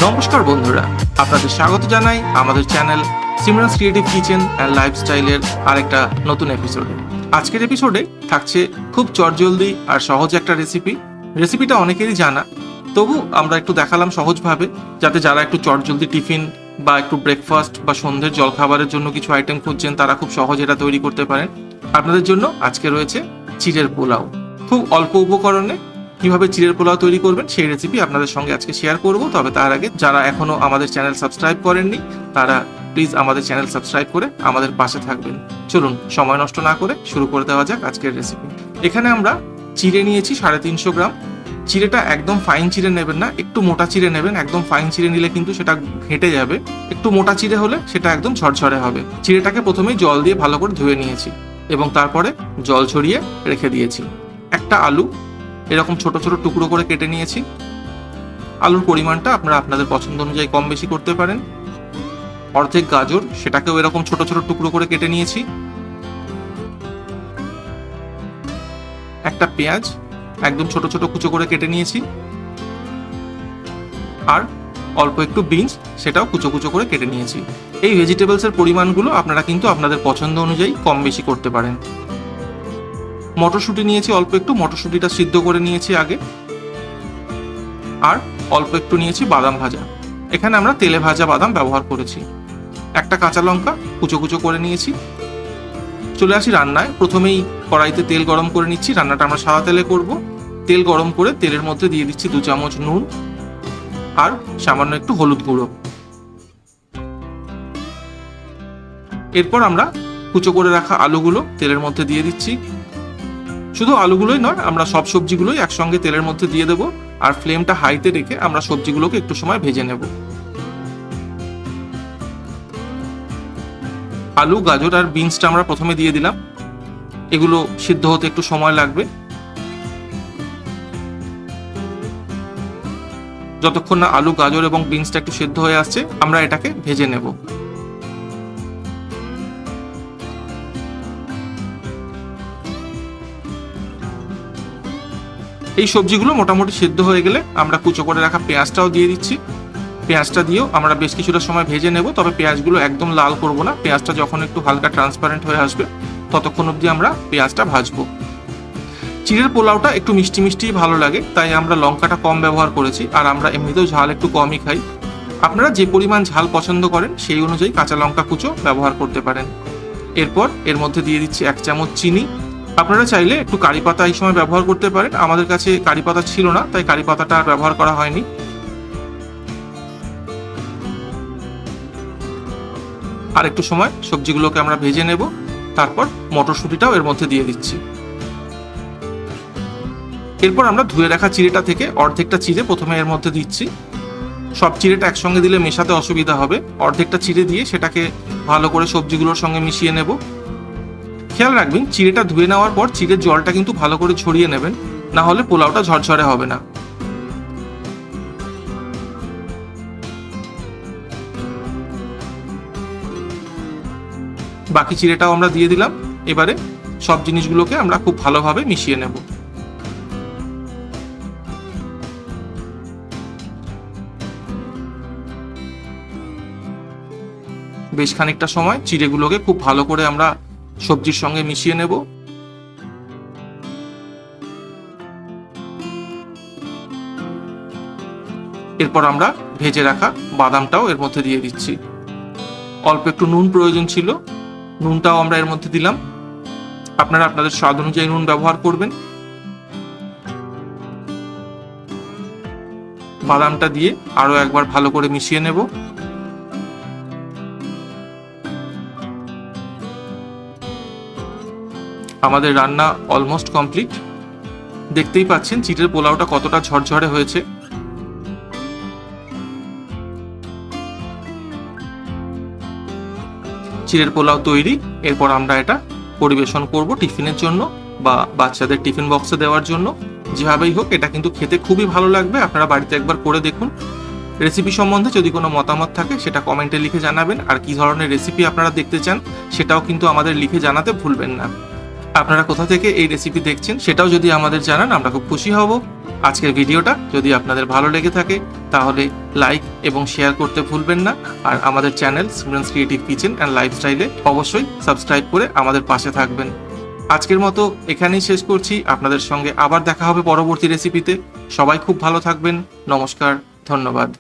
নমস্কার বন্ধুরা, আপনাদের স্বাগত জানাই আমাদের চ্যানেল সিমরানস ক্রিয়েটিভ কিচেন অ্যান্ড লাইফস্টাইলের আরেকটা নতুন এপিসোডে। আজকের এপিসোডে থাকছে খুব চটজলদি আর সহজ একটা রেসিপিটা অনেকেরই জানা, তবু আমরা একটু দেখালাম সহজভাবে, যাতে যারা একটু চটজলদি টিফিন বা একটু ব্রেকফাস্ট বা সন্ধ্যের জলখাবারের জন্য কিছু আইটেম খুঁজছেন তারা খুব সহজে এটা তৈরি করতে পারেন। আপনাদের জন্য আজকে রয়েছে চিড়ের পোলাও। খুব অল্প উপকরণে কিভাবে চিড়ের পোলাও তৈরি করবেন সেই রেসিপি আপনাদের সঙ্গে আজকে শেয়ার করব। তবে তার আগে যারা এখনো আমাদের চ্যানেল সাবস্ক্রাইব করেননি তারা প্লিজ আমাদের চ্যানেল সাবস্ক্রাইব করে আমাদের পাশে থাকবেন। চলুন সময় নষ্ট না করে শুরু করে দেওয়া যাক আজকের রেসিপি। এখানে আমরা চিড়ে নিয়েছি 350 গ্রাম। চিড়েটা একদম ফাইন চিড়ে নেবেন না, একটু মোটা চিড়ে নেবেন। একদম ফাইন চিড়ে নিলে কিন্তু সেটা ঘেঁটে যাবে, একটু মোটা চিড়ে হলে সেটা একদম ঝরঝরে হবে। চিড়েটাকে প্রথমেই জল দিয়ে ভালো করে ধুয়ে নিয়েছি এবং তারপরে জল ছড়িয়ে রেখে দিয়েছি। একটা আলু এরকম ছোট ছোট টুকরো করে কেটে নিয়েছি। আলুর পরিমাণটা আপনারা আপনাদের পছন্দ অনুযায়ী কম বেশি করতে পারেন। অর্ধেক গাজর, সেটাকেও এরকম ছোট ছোট টুকরো করে কেটে নিয়েছি। একটা পেঁয়াজ একদম ছোট ছোট কুচো করে কেটে নিয়েছি। আর অল্প একটু বিনস, সেটাও কুচো কুচো করে কেটে নিয়েছি। এই ভেজিটেবলসের পরিমাণগুলো আপনারা কিন্তু আপনাদের পছন্দ অনুযায়ী কম বেশি করতে পারেন। মটরশুঁটি নিয়েছি অল্প একটু, মটরশুঁটিটা সিদ্ধ করে নিয়েছি আগে। আর অল্প একটু নিয়েছি বাদাম ভাজা, এখানে আমরা তেলে ভাজা বাদাম ব্যবহার করেছি। একটা কাঁচা লঙ্কা কুচো কুচো করে নিয়েছি। চলে আসি রান্নায়। প্রথমেই কড়াইতে তেল গরম করে নিচ্ছি। রান্নাটা আমরা সাদা তেলে করব। তেল গরম করে তেলের মধ্যে দিয়ে দিচ্ছি 2 চামচ নুন আর সামান্য একটু হলুদ গুঁড়ো। এরপর আমরা কুচো করে রাখা আলুগুলো তেলের মধ্যে দিয়ে দিচ্ছি। শুধু আলুগুলোই নয়, আমরা সব সবজিগুলোই একসঙ্গে তেলের মধ্যে দিয়ে দেবো। আর ফ্লেমটা হাইতে রেখে আমরা সবজিগুলোকে একটু সময় ভেজে নেব। আলু, গাজর আর বিনসটা আমরা প্রথমে দিয়ে দিলাম। এগুলো সিদ্ধ হতে একটু সময় লাগবে। যতক্ষণ না আলু, গাজর এবং বিনসটা একটু সিদ্ধ হয়ে আসছে আমরা এটাকে ভেজে নেব। এই সবজিগুলো মোটামুটি সিদ্ধ হয়ে গেলে আমরা কুচো করে রাখা পেঁয়াজটাও দিয়ে দিচ্ছি। পেঁয়াজটা দিয়েও আমরা বেশ কিছুটা সময় ভেজে নেব, তবে পেঁয়াজগুলো একদম লাল করব না। পেঁয়াজটা যখন একটু হালকা ট্রান্সপারেন্ট হয়ে আসবে ততক্ষণ অবধি আমরা পেঁয়াজটা ভাজবো। চিড়ের পোলাওটা একটু মিষ্টি মিষ্টি ভালো লাগে, তাই আমরা লঙ্কাটা কম ব্যবহার করেছি। আর আমরা এমনিতেও ঝাল একটু কমই খাই। আপনারা যে পরিমাণ ঝাল পছন্দ করেন সেই অনুযায়ী কাঁচা লঙ্কা কুচো ব্যবহার করতে পারেন। এরপর এর মধ্যে দিয়ে দিচ্ছি 1 চামচ চিনি। আপনারা চাইলে একটু কারি পাতা এই সময় ব্যবহার করতে পারেন। আমাদের কাছে কারি পাতা ছিল না, তাই কারি পাতাটা আর ব্যবহার করা হয়নি। আর একটু সময় সবজিগুলোকে আমরা ভেজে নেব। তারপর মটরশুঁটিটাও এর মধ্যে দিয়ে দিচ্ছি। এরপর আমরা ধুয়ে রাখা চিড়েটা থেকে অর্ধেকটা চিড়ে প্রথমে এর মধ্যে দিচ্ছি। সব চিড়েটা একসঙ্গে দিলে মেশাতে অসুবিধা হবে। অর্ধেকটা চিড়ে দিয়ে সেটাকে ভালো করে সবজিগুলোর সঙ্গে মিশিয়ে নেব। খেয়াল রাখবেন, চিড়েটা ধুয়ে নেওয়ার পর চিড়ের জলটা কিন্তু ভালো করে ছড়িয়ে নেবেন, না হলে পোলাওটা ঝরঝরে হবে না। বাকি চিড়েটাও আমরা দিয়ে দিলাম। এবারে সব জিনিসগুলোকে আমরা খুব ভালোভাবে মিশিয়ে নেব। বেশ খানিকটা সময় চিড়েগুলোকে খুব ভালো করে আমরা সবজির সঙ্গে মিশিয়ে নেব। এরপর আমরা ভেজে রাখা বাদামটাও এর মধ্যে দিয়ে দিচ্ছি। অল্প একটু নুন প্রয়োজন ছিল, নুনটাও আমরা এর মধ্যে দিলাম। আপনারা আপনাদের স্বাদ অনুযায়ী নুন ব্যবহার করবেন। বাদামটা দিয়ে আরো একবার ভালো করে মিশিয়ে নেব। আমাদের রান্না অলমোস্ট কমপ্লিট। দেখতেই পাচ্ছেন চিড়ের পোলাওটা কতটা ঝরঝরে হয়েছে। চিড়ের পোলাও তৈরি। এরপর আমরা এটা পরিবেশন করব টিফিনের জন্য বা বাচ্চাদের টিফিন বক্সে দেওয়ার জন্য। যেভাবেই হোক এটা কিন্তু খেতে খুবই ভালো লাগবে। আপনারা বাড়িতে একবার করে দেখুন। রেসিপি সম্বন্ধে যদি কোনো মতামত থাকে সেটা কমেন্টে লিখে জানাবেন। আর কি ধরনের রেসিপি আপনারা দেখতে চান সেটাও কিন্তু আমাদের লিখে জানাতে ভুলবেন না। আপনারা কোথা থেকে এই রেসিপি দেখছেন সেটাও যদি আমাদের জানান, আমরা খুব খুশি হব। আজকের ভিডিওটা যদি আপনাদের ভালো লেগে থাকে তাহলে লাইক এবং শেয়ার করতে ভুলবেন না। আর আমাদের চ্যানেল সিমরানস ক্রিয়েটিভ কিচেন অ্যান্ড লাইফস্টাইলে অবশ্যই সাবস্ক্রাইব করে আমাদের পাশে থাকবেন। আজকের মতো এখানেই শেষ করছি। আপনাদের সঙ্গে আবার দেখা হবে পরবর্তী রেসিপিতে। সবাই খুব ভালো থাকবেন। নমস্কার, ধন্যবাদ।